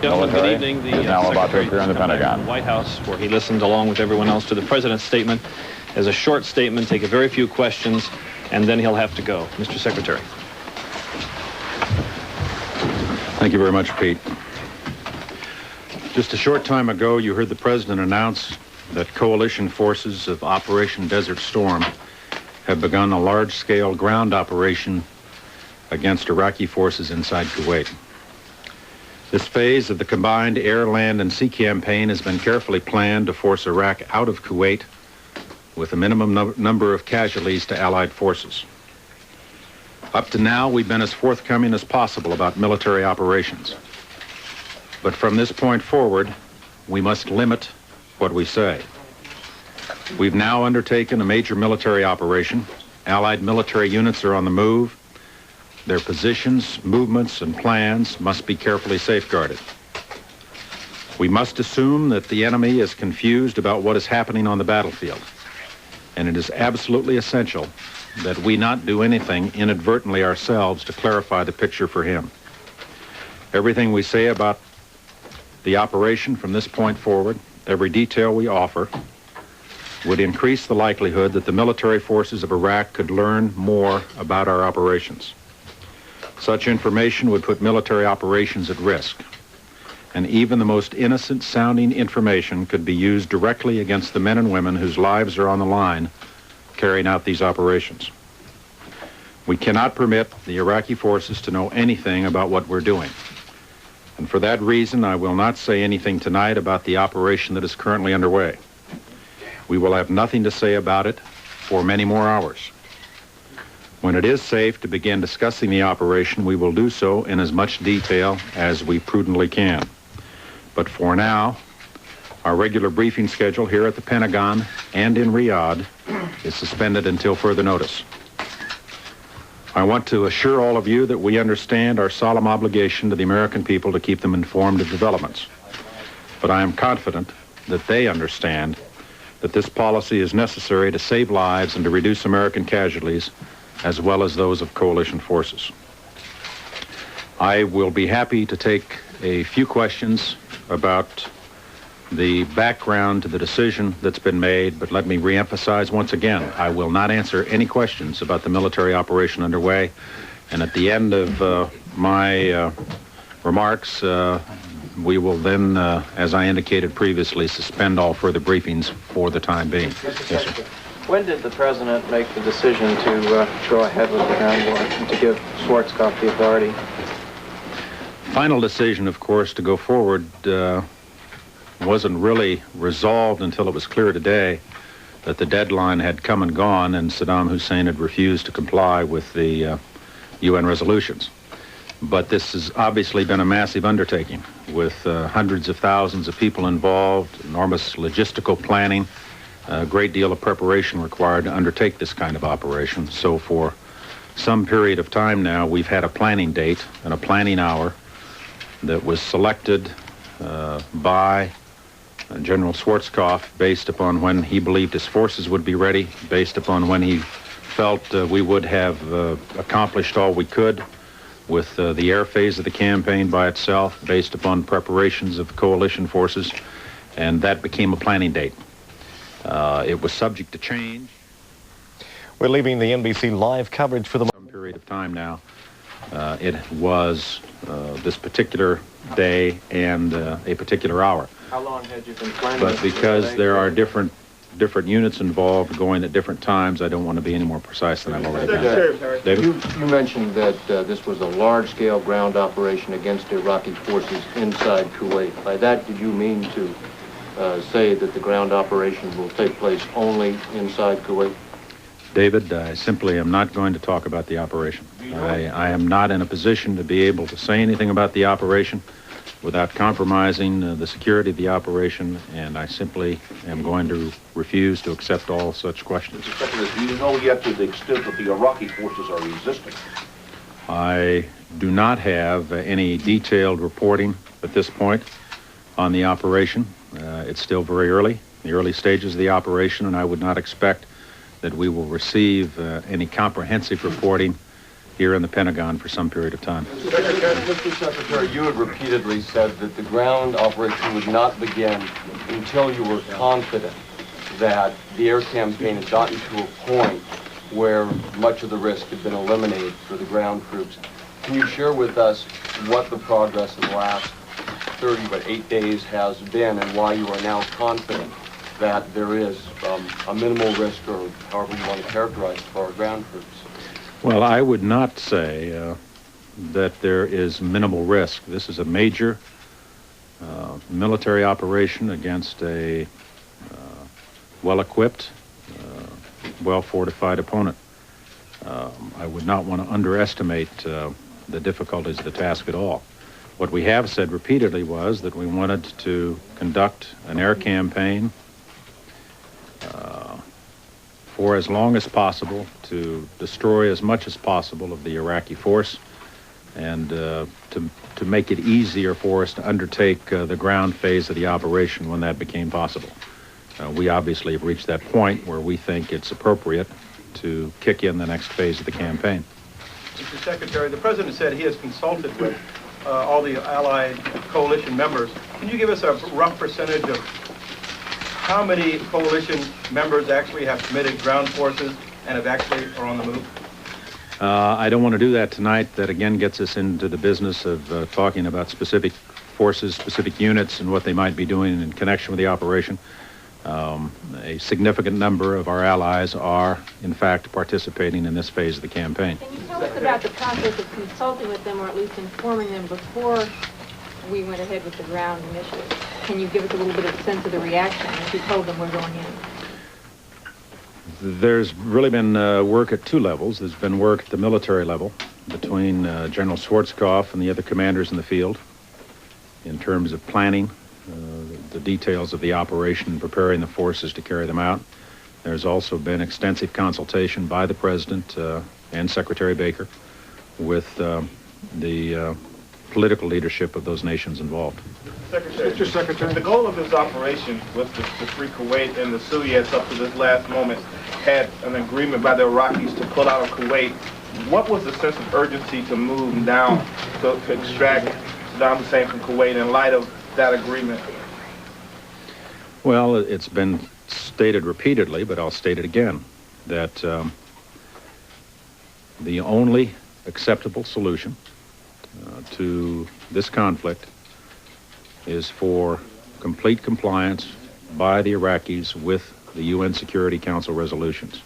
Good evening. The now about to appear in the Pentagon. White House, where he listened along with everyone else to the president's statement. As a short statement, take a very few questions, and then he'll have to go. Mr. Secretary. Thank you very much, Pete. Just a short time ago, you heard the president announce that coalition forces of Operation Desert Storm have begun a large-scale ground operation against Iraqi forces inside Kuwait. This phase of the combined air, land, and sea campaign has been carefully planned to force Iraq out of Kuwait with a minimum number of casualties to Allied forces. Up to now, we've been as forthcoming as possible about military operations. But from this point forward, we must limit what we say. We've now undertaken a major military operation. Allied military units are on the move. Their positions, movements, and plans must be carefully safeguarded. We must assume that the enemy is confused about what is happening on the battlefield, and it is absolutely essential that we not do anything inadvertently ourselves to clarify the picture for him. Everything we say about the operation from this point forward, every detail we offer, would increase the likelihood that the military forces of Iraq could learn more about our operations. Such information would put military operations at risk, and even the most innocent-sounding information could be used directly against the men and women whose lives are on the line carrying out these operations. We cannot permit the Iraqi forces to know anything about what we're doing, and for that reason, I will not say anything tonight about the operation that is currently underway. We will have nothing to say about it for many more hours. When it is safe to begin discussing the operation, we will do so in as much detail as we prudently can. But for now, our regular briefing schedule here at the Pentagon and in Riyadh is suspended until further notice. I want to assure all of you that we understand our solemn obligation to the American people to keep them informed of developments. But I am confident that they understand that this policy is necessary to save lives and to reduce American casualties, as well as those of coalition forces. I will be happy to take a few questions about the background to the decision that's been made, but let me reemphasize once again, I will not answer any questions about the military operation underway, and at the end of my remarks, we will then, as I indicated previously, suspend all further briefings for the time being. Yes, sir. When did the president make the decision to go ahead with the ground war and to give Schwarzkopf the authority? Final decision, of course, to go forward wasn't really resolved until it was clear today that the deadline had come and gone and Saddam Hussein had refused to comply with the UN resolutions. But this has obviously been a massive undertaking with hundreds of thousands of people involved, enormous logistical planning, a great deal of preparation required to undertake this kind of operation. So for some period of time now, we've had a planning date and a planning hour that was selected by General Schwarzkopf based upon when he believed his forces would be ready, based upon when he felt we would have accomplished all we could with the air phase of the campaign by itself, based upon preparations of coalition forces, and that became a planning date. It was subject to change. We're leaving the NBC live coverage for the some period of time now. It was this particular day and a particular hour. How long had you been planning? But because there are different units involved going at different times, I don't want to be any more precise than I've already been. David? You mentioned that this was a large-scale ground operation against Iraqi forces inside Kuwait. By that, did you mean to say that the ground operation will take place only inside Kuwait? David, I simply am not going to talk about the operation. I am not in a position to be able to say anything about the operation without compromising the security of the operation, and I simply am going to refuse to accept all such questions. Mr. Secretary, do you know yet to the extent that the Iraqi forces are resisting? I do not have any detailed reporting at this point on the operation. It's still very early, the early stages of the operation, and I would not expect that we will receive any comprehensive reporting here in the Pentagon for some period of time. Mr. Secretary, you had repeatedly said that the ground operation would not begin until you were confident that the air campaign had gotten to a point where much of the risk had been eliminated for the ground troops. Can you share with us what the progress in the last 8 days has been, and why you are now confident that there is a minimal risk, or however you want to characterize it, for our ground troops? Well, I would not say that there is minimal risk. This is a major military operation against a well-equipped, well-fortified opponent. I would not want to underestimate the difficulties of the task at all. What we have said repeatedly was that we wanted to conduct an air campaign for as long as possible to destroy as much as possible of the Iraqi force, and to make it easier for us to undertake the ground phase of the operation when that became possible. We obviously have reached that point where we think it's appropriate to kick in the next phase of the campaign. Mr. Secretary, the President said he has consulted with all the Allied coalition members. Can you give us a rough percentage of how many coalition members actually have committed ground forces and have actually are on the move? I don't want to do that tonight. That again gets us into the business of talking about specific forces, specific units, and what they might be doing in connection with the operation. A significant number of our allies are, in fact, participating in this phase of the campaign. Can you tell us about the process of consulting with them, or at least informing them before we went ahead with the ground initiative? Can you give us a little bit of a sense of the reaction as you told them we're going in? There's really been work at two levels. There's been work at the military level between General Schwarzkopf and the other commanders in the field in terms of planning the details of the operation and preparing the forces to carry them out. There's also been extensive consultation by the President and Secretary Baker with the political leadership of those nations involved. Mr. Secretary, the goal of this operation was to free Kuwait, and the Soviets up to this last moment had an agreement by the Iraqis to pull out of Kuwait. What was the sense of urgency to move down to extract Saddam Hussein from Kuwait in light of that agreement? Well, it's been stated repeatedly, but I'll state it again, that the only acceptable solution to this conflict is for complete compliance by the Iraqis with the UN Security Council resolutions.